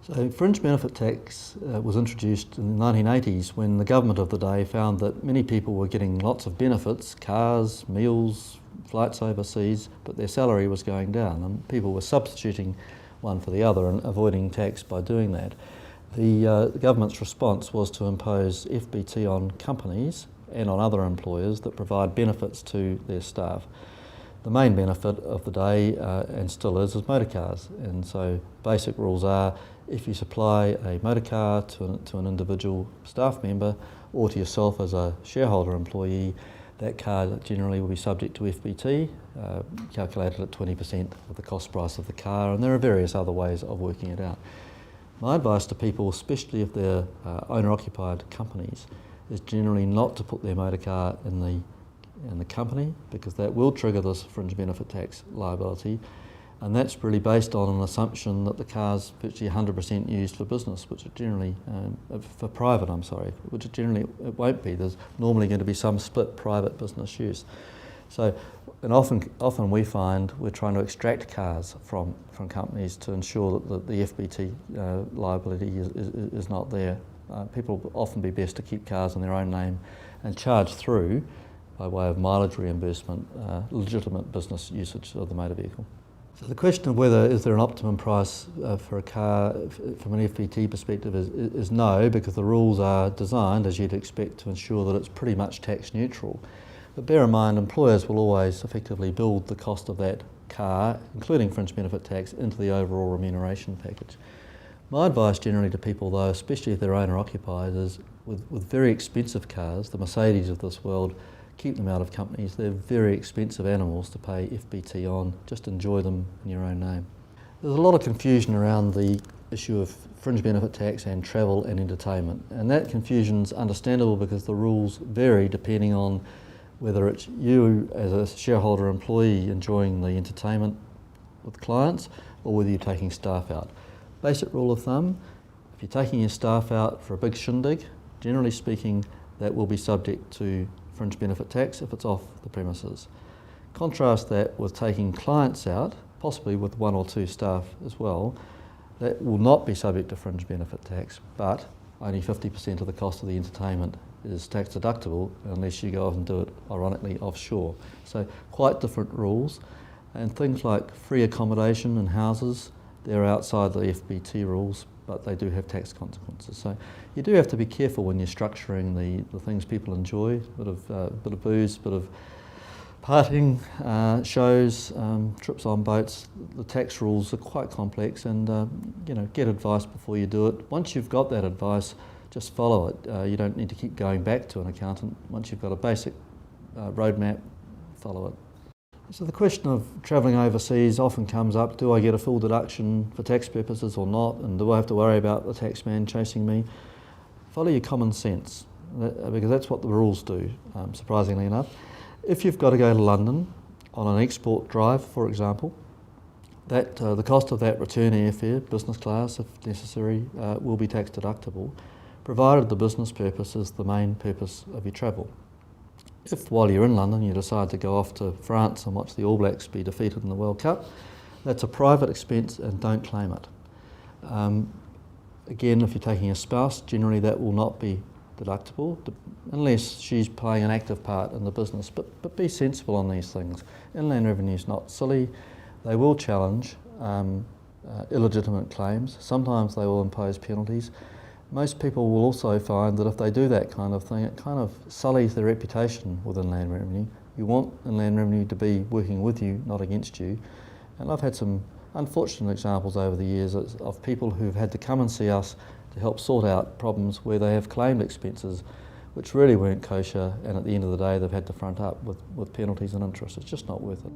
So Fringe Benefit Tax was introduced in the 1980s when the government of the day found that many people were getting lots of benefits, cars, meals, flights overseas, but their salary was going down, and people were substituting one for the other and avoiding tax by doing that. The government's response was to impose FBT on companies and on other employers that provide benefits to their staff. The main benefit of the day, and still is motor cars. And so basic rules are, if you supply a motor car to an individual staff member or to yourself as a shareholder employee, that car generally will be subject to FBT, calculated at 20% of the cost price of the car, and there are various other ways of working it out. My advice to people, especially if they're owner-occupied companies, is generally not to put their motor car in the company, because that will trigger this fringe benefit tax liability, and that's really based on an assumption that the car's virtually 100% used for business, which it generally, for private, which it generally it won't be. There's normally going to be some split private business use. So, and often we find we're trying to extract cars from companies to ensure that the FBT liability is not there. People will often be best to keep cars in their own name and charge through, by way of mileage reimbursement, legitimate business usage of the motor vehicle. So the question of whether is there an optimum price for a car from an FBT perspective is no, because the rules are designed, as you'd expect, to ensure that it's pretty much tax neutral. But bear in mind, employers will always effectively build the cost of that car, including fringe benefit tax, into the overall remuneration package. My advice generally to people, though, especially if they're owner-occupied, is with very expensive cars, the Mercedes of this world, keep them out of companies. They're very expensive animals to pay FBT on. Just enjoy them in your own name. There's a lot of confusion around the issue of fringe benefit tax and travel and entertainment, and that confusion's understandable because the rules vary depending on whether it's you as a shareholder employee enjoying the entertainment with clients or whether you're taking staff out. Basic rule of thumb, if you're taking your staff out for a big shindig, generally speaking, that will be subject to fringe benefit tax if it's off the premises. Contrast that with taking clients out, possibly with one or two staff as well, that will not be subject to fringe benefit tax, but only 50% of the cost of the entertainment is tax deductible unless you go off and do it, ironically, offshore. So quite different rules, and things like free accommodation in houses, they're outside the FBT rules, but they do have tax consequences. So you do have to be careful when you're structuring the things people enjoy, a bit of booze, a bit of partying, shows, trips on boats. The tax rules are quite complex, and get advice before you do it. Once you've got that advice, just follow it. You don't need to keep going back to an accountant. Once you've got a basic roadmap, follow it. So the question of travelling overseas often comes up: do I get a full deduction for tax purposes or not, and do I have to worry about the tax man chasing me? Follow your common sense, because that's what the rules do, surprisingly enough. If you've got to go to London on an export drive, for example, that the cost of that return airfare, business class if necessary, will be tax deductible, provided the business purpose is the main purpose of your travel. If while you're in London you decide to go off to France and watch the All Blacks be defeated in the World Cup, that's a private expense and don't claim it. Again, if you're taking a spouse, generally that will not be deductible unless she's playing an active part in the business. But be sensible on these things. Inland Revenue's not silly. They will challenge illegitimate claims. Sometimes they will impose penalties. Most people will also find that if they do that kind of thing, it kind of sullies their reputation with Inland Revenue. You want Inland Revenue to be working with you, not against you. And I've had some unfortunate examples over the years of people who've had to come and see us to help sort out problems where they have claimed expenses which really weren't kosher, and at the end of the day they've had to front up with penalties and interest. It's just not worth it.